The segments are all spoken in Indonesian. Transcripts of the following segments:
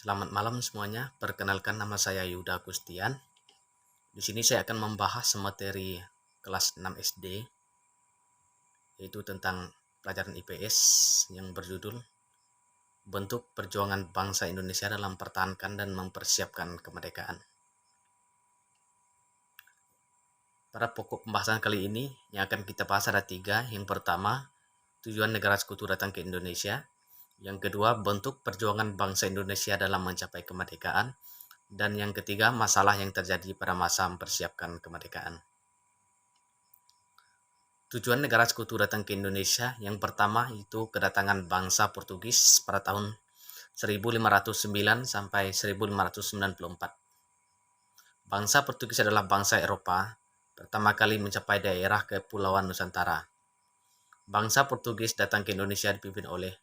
Selamat malam semuanya. Perkenalkan, nama saya Yuda Agustian. Di sini saya akan membahas materi kelas 6 SD, yaitu tentang pelajaran IPS yang berjudul Bentuk Perjuangan Bangsa Indonesia dalam Mempertahankan dan Mempersiapkan Kemerdekaan. Pada pokok pembahasan kali ini yang akan kita bahas ada 3. Yang pertama, tujuan negara sekutu datang ke Indonesia. Yang kedua, bentuk perjuangan bangsa Indonesia dalam mencapai kemerdekaan. Dan yang ketiga, masalah yang terjadi pada masa mempersiapkan kemerdekaan. Tujuan negara sekutu datang ke Indonesia yang pertama itu kedatangan bangsa Portugis pada tahun 1509 sampai 1594. Bangsa Portugis adalah bangsa Eropa pertama kali mencapai daerah Kepulauan Nusantara. Bangsa Portugis datang ke Indonesia dipimpin oleh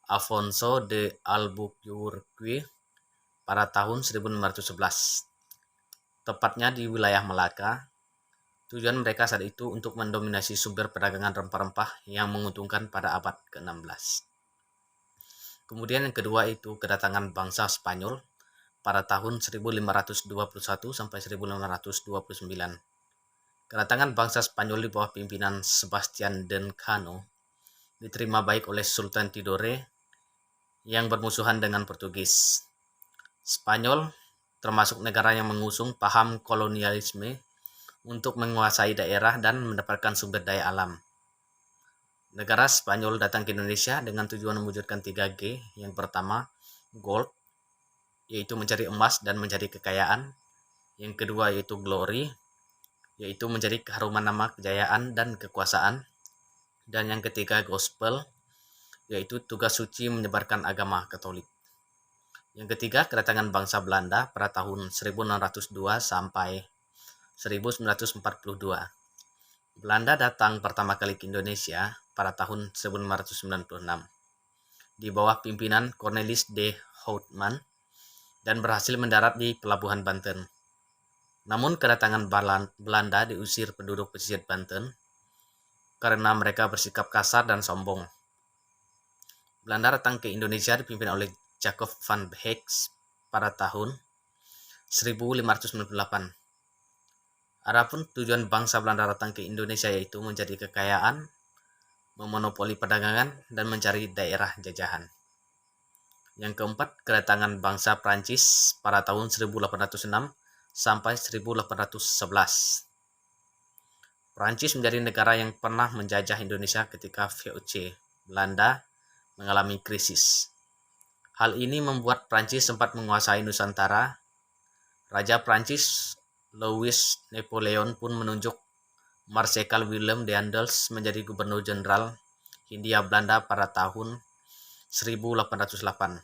Afonso de Albuquerque pada tahun 1511. Tepatnya di wilayah Malaka. Tujuan mereka saat itu untuk mendominasi sumber perdagangan rempah-rempah yang menguntungkan pada abad ke-16. Kemudian yang kedua itu kedatangan bangsa Spanyol pada tahun 1521 sampai 1529. Kedatangan bangsa Spanyol di bawah pimpinan Sebastian den Cano diterima baik oleh Sultan Tidore yang bermusuhan dengan Portugis. Spanyol termasuk negara yang mengusung paham kolonialisme untuk menguasai daerah dan mendapatkan sumber daya alam. Negara Spanyol datang ke Indonesia dengan tujuan mewujudkan 3G. Yang pertama, gold, yaitu mencari emas dan mencari kekayaan. Yang kedua yaitu glory, yaitu mencari keharuman nama, kejayaan, dan kekuasaan. Dan yang ketiga, gospel, yaitu tugas suci menyebarkan agama Katolik. Yang ketiga, kedatangan bangsa Belanda pada tahun 1602 sampai 1942. Belanda datang pertama kali ke Indonesia pada tahun 1596 di bawah pimpinan Cornelis de Houtman dan berhasil mendarat di Pelabuhan Banten. Namun kedatangan Belanda diusir penduduk pesisir Banten karena mereka bersikap kasar dan sombong. Belanda datang ke Indonesia dipimpin oleh Jacob van Beek pada tahun 1598. Adapun tujuan bangsa Belanda datang ke Indonesia yaitu mencari kekayaan, memonopoli perdagangan, dan mencari daerah jajahan. Yang keempat, kedatangan bangsa Prancis pada tahun 1806 sampai 1811. Prancis menjadi negara yang pernah menjajah Indonesia ketika VOC Belanda mengalami krisis. Hal ini membuat Prancis sempat menguasai Nusantara. Raja Prancis Louis Napoleon pun menunjuk Marsekal Willem de Andelst menjadi gubernur jenderal Hindia Belanda pada tahun 1808.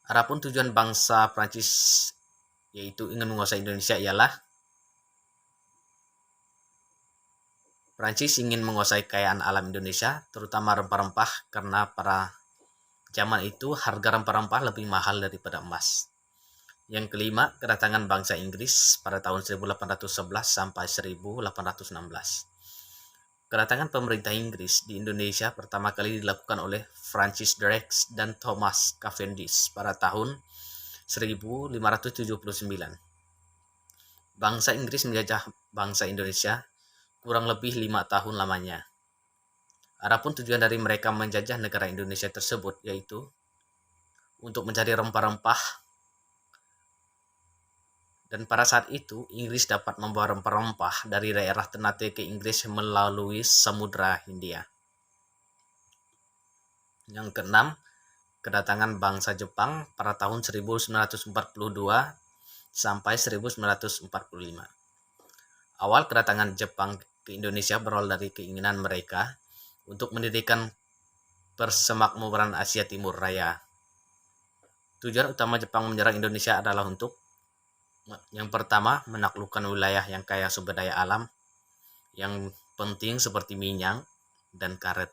Adapun tujuan bangsa Prancis yaitu ingin menguasai Indonesia ialah Prancis ingin menguasai kekayaan alam Indonesia, terutama rempah-rempah, karena pada zaman itu harga rempah-rempah lebih mahal daripada emas. Yang kelima, kedatangan bangsa Inggris pada tahun 1811 sampai 1816. Kedatangan pemerintah Inggris di Indonesia pertama kali dilakukan oleh Francis Drake dan Thomas Cavendish pada tahun 1579. Bangsa Inggris menjajah bangsa Indonesia kurang lebih 5 tahun lamanya. Adapun tujuan dari mereka menjajah negara Indonesia tersebut yaitu untuk mencari rempah-rempah, dan pada saat itu Inggris dapat membawa rempah-rempah dari daerah Ternate ke Inggris melalui Samudra Hindia. Yang keenam, kedatangan bangsa Jepang pada tahun 1942 sampai 1945. Awal kedatangan Jepang ke Indonesia berawal dari keinginan mereka untuk mendirikan Persemakmuran Asia Timur Raya. Tujuan utama Jepang menyerang Indonesia adalah untuk yang pertama, menaklukkan wilayah yang kaya sumber daya alam yang penting seperti minyak dan karet.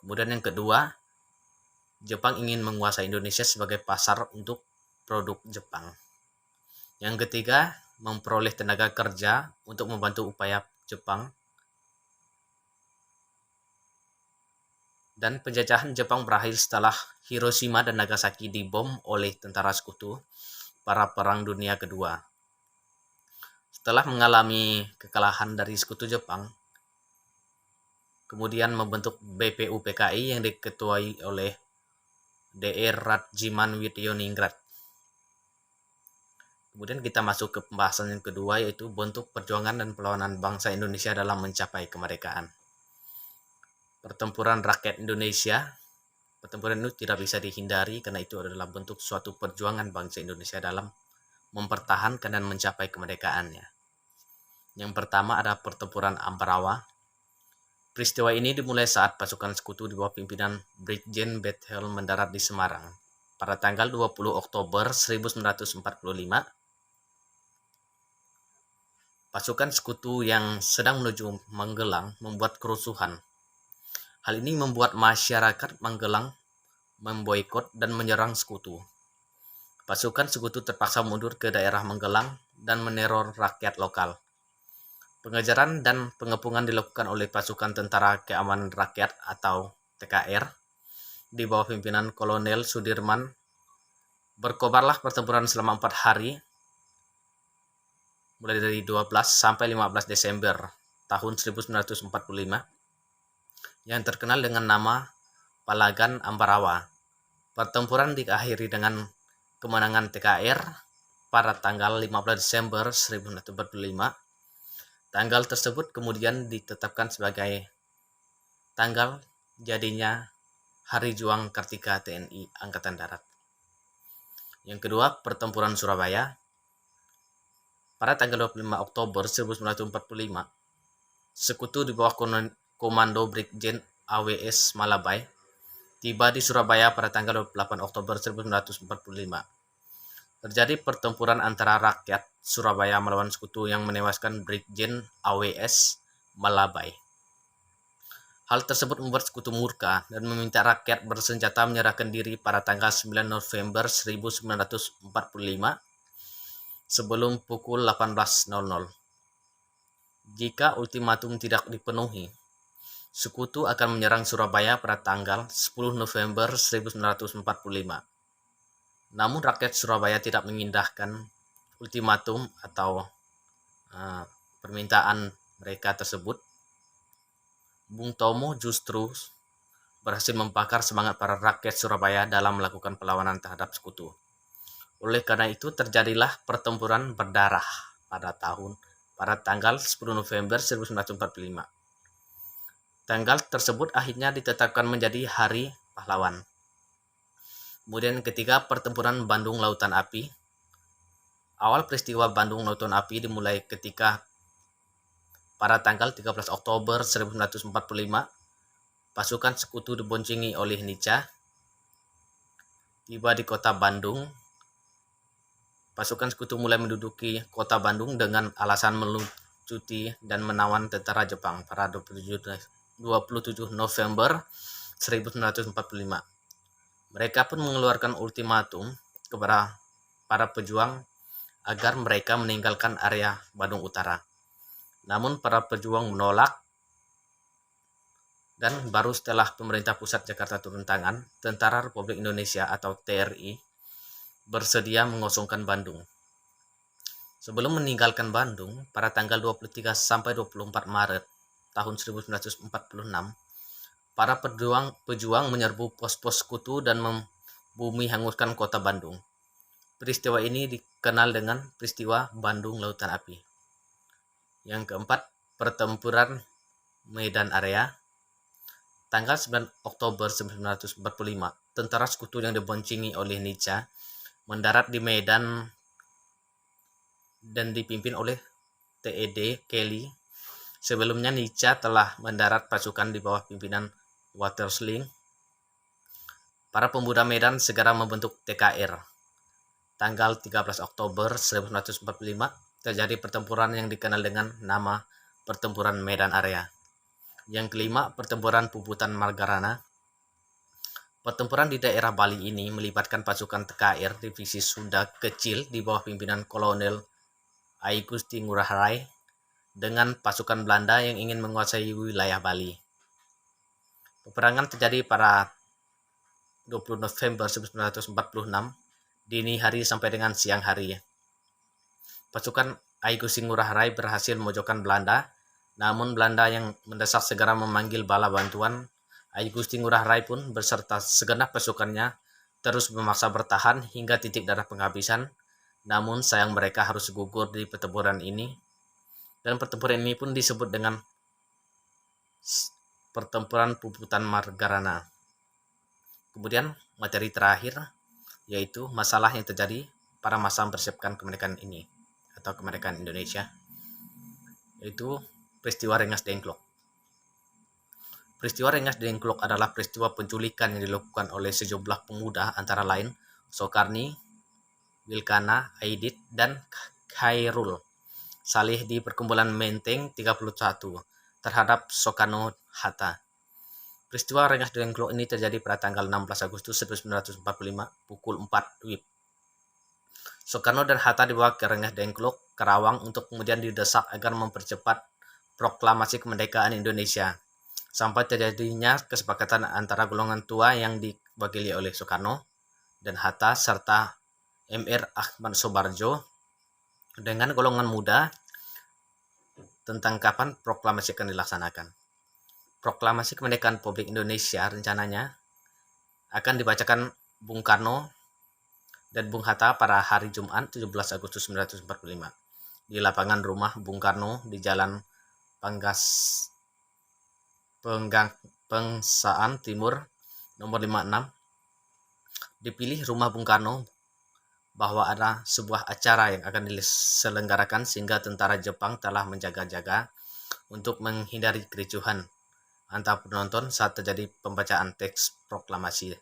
Kemudian yang kedua, Jepang ingin menguasai Indonesia sebagai pasar untuk produk Jepang. Yang ketiga, memperoleh tenaga kerja untuk membantu upaya Jepang Dan penjajahan Jepang berakhir setelah Hiroshima dan Nagasaki dibom oleh tentara sekutu pada Perang Dunia Kedua. Setelah mengalami kekalahan dari sekutu Jepang, kemudian membentuk BPUPKI yang diketuai oleh Dr. Radziman Widyoningrat. Kemudian kita masuk ke pembahasan yang kedua, yaitu bentuk perjuangan dan perlawanan bangsa Indonesia dalam mencapai kemerdekaan. Pertempuran rakyat Indonesia. Pertempuran itu tidak bisa dihindari karena itu adalah bentuk suatu perjuangan bangsa Indonesia dalam mempertahankan dan mencapai kemerdekaannya. Yang pertama ada pertempuran Ambarawa. Peristiwa ini dimulai saat pasukan sekutu di bawah pimpinan Brigjen Bethel mendarat di Semarang pada tanggal 20 Oktober 1945. Pasukan sekutu yang sedang menuju Magelang membuat kerusuhan. Hal ini membuat masyarakat Magelang memboikot dan menyerang sekutu. Pasukan sekutu terpaksa mundur ke daerah Magelang dan meneror rakyat lokal. Pengejaran dan pengepungan dilakukan oleh pasukan Tentara Keamanan Rakyat atau TKR di bawah pimpinan Kolonel Sudirman. Berkobarlah pertempuran selama 4 hari, mulai dari 12 sampai 15 Desember tahun 1945, yang terkenal dengan nama Palagan Ambarawa. Pertempuran diakhiri dengan kemenangan TKR pada tanggal 15 Desember 1945. Tanggal tersebut kemudian ditetapkan sebagai tanggal jadinya Hari Juang Kartika TNI Angkatan Darat. Yang kedua, pertempuran Surabaya. Pada tanggal 25 Oktober 1945, sekutu di bawah komando Brigjen AWS Malabay tiba di Surabaya pada tanggal 28 Oktober 1945. Terjadi pertempuran antara rakyat Surabaya melawan sekutu yang menewaskan Brigjen AWS Malabay. Hal tersebut membuat sekutu murka dan meminta rakyat bersenjata menyerahkan diri pada tanggal 9 November 1945 sebelum pukul 18.00. Jika ultimatum tidak dipenuhi, sekutu akan menyerang Surabaya pada tanggal 10 November 1945. Namun rakyat Surabaya tidak mengindahkan ultimatum atau permintaan mereka tersebut. Bung Tomo justru berhasil membakar semangat para rakyat Surabaya dalam melakukan perlawanan terhadap sekutu. Oleh karena itu terjadilah pertempuran berdarah pada tanggal 10 November 1945. Tanggal tersebut akhirnya ditetapkan menjadi Hari Pahlawan. Kemudian ketiga, pertempuran Bandung Lautan Api. Awal peristiwa Bandung Lautan Api dimulai ketika pada tanggal 13 Oktober 1945, pasukan sekutu diboncengi oleh Nica tiba di kota Bandung. Pasukan sekutu mulai menduduki kota Bandung dengan alasan melucuti dan menawan tentara Jepang pada 27 November 1945. Mereka pun mengeluarkan ultimatum kepada para pejuang agar mereka meninggalkan area Bandung Utara. Namun para pejuang menolak, dan baru setelah pemerintah pusat Jakarta turun tangan, Tentara Republik Indonesia atau TRI bersedia mengosongkan Bandung. Sebelum meninggalkan Bandung pada tanggal 23 sampai 24 Maret tahun 1946, para pejuang menyerbu pos-pos sekutu dan membumi hanguskan kota Bandung. Peristiwa ini dikenal dengan peristiwa Bandung Lautan Api. Yang keempat, pertempuran Medan Area. Tanggal 9 Oktober 1945, tentara sekutu yang diboncengi oleh Nica mendarat di Medan dan dipimpin oleh T.E.D. Kelly. Sebelumnya Nica telah mendarat pasukan di bawah pimpinan Watersling. Para pemuda Medan segera membentuk TKR. Tanggal 13 Oktober 1945 terjadi pertempuran yang dikenal dengan nama Pertempuran Medan Area. Yang kelima, pertempuran Puputan Margarana. Pertempuran di daerah Bali ini melibatkan pasukan TKR Divisi Sunda kecil di bawah pimpinan Kolonel I Gusti Ngurah Rai dengan pasukan Belanda yang ingin menguasai wilayah Bali. Peperangan terjadi pada 20 November 1946 dini hari sampai dengan siang hari. Pasukan I Gusti Ngurah Rai berhasil memojokkan Belanda, namun Belanda yang mendesak segera memanggil bala bantuan. I Gusti Ngurah Rai pun beserta segenap pasukannya terus memaksa bertahan hingga titik darah penghabisan, namun sayang mereka harus gugur di pertempuran ini. Dan pertempuran ini pun disebut dengan pertempuran Puputan Margarana. Kemudian materi terakhir yaitu masalah yang terjadi pada masa mempersiapkan kemerdekaan ini atau kemerdekaan Indonesia, yaitu peristiwa Rengas Dengklok. Peristiwa Rengas Dengklok adalah peristiwa penculikan yang dilakukan oleh sejumlah pemuda antara lain Soekarni, Wilkana, Aidit, dan Khairul Salih di perkumpulan Menteng 31 terhadap Soekarno-Hatta. Peristiwa Rengas Dengklok ini terjadi pada tanggal 16 Agustus 1945 pukul 4 WIB. Soekarno dan Hatta dibawa ke Rengas Dengklok, Karawang untuk kemudian didesak agar mempercepat proklamasi kemerdekaan Indonesia. Sampai terjadinya kesepakatan antara golongan tua yang diwakili oleh Soekarno dan Hatta serta MR Ahmad Soebarjo dengan golongan muda tentang kapan proklamasi akan dilaksanakan. Proklamasi kemerdekaan Republik Indonesia rencananya akan dibacakan Bung Karno dan Bung Hatta pada hari Jumat 17 Agustus 1945 di lapangan rumah Bung Karno di Jalan Pengsaan Timur nomor 56. Dipilih rumah Bung Karno bahwa ada sebuah acara yang akan diselenggarakan sehingga tentara Jepang telah menjaga-jaga untuk menghindari kericuhan antar penonton saat terjadi pembacaan teks proklamasi.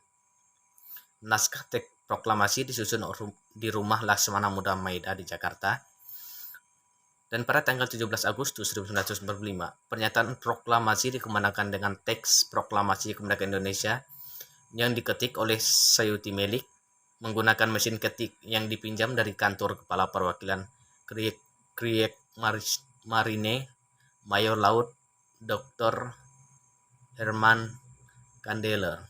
Naskah teks proklamasi disusun di rumah Laksmana Muda Maeda di Jakarta. Dan pada tanggal 17 Agustus 1945, pernyataan proklamasi dikemanakan dengan teks proklamasi kemerdekaan Indonesia yang diketik oleh Sayuti Melik menggunakan mesin ketik yang dipinjam dari kantor Kepala Perwakilan Krieg Marine Mayor Laut Dr. Herman Kandeler.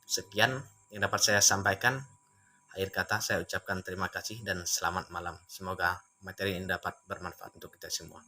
Sekian yang dapat saya sampaikan. Akhir kata saya ucapkan terima kasih dan selamat malam. Semoga materi ini dapat bermanfaat untuk kita semua.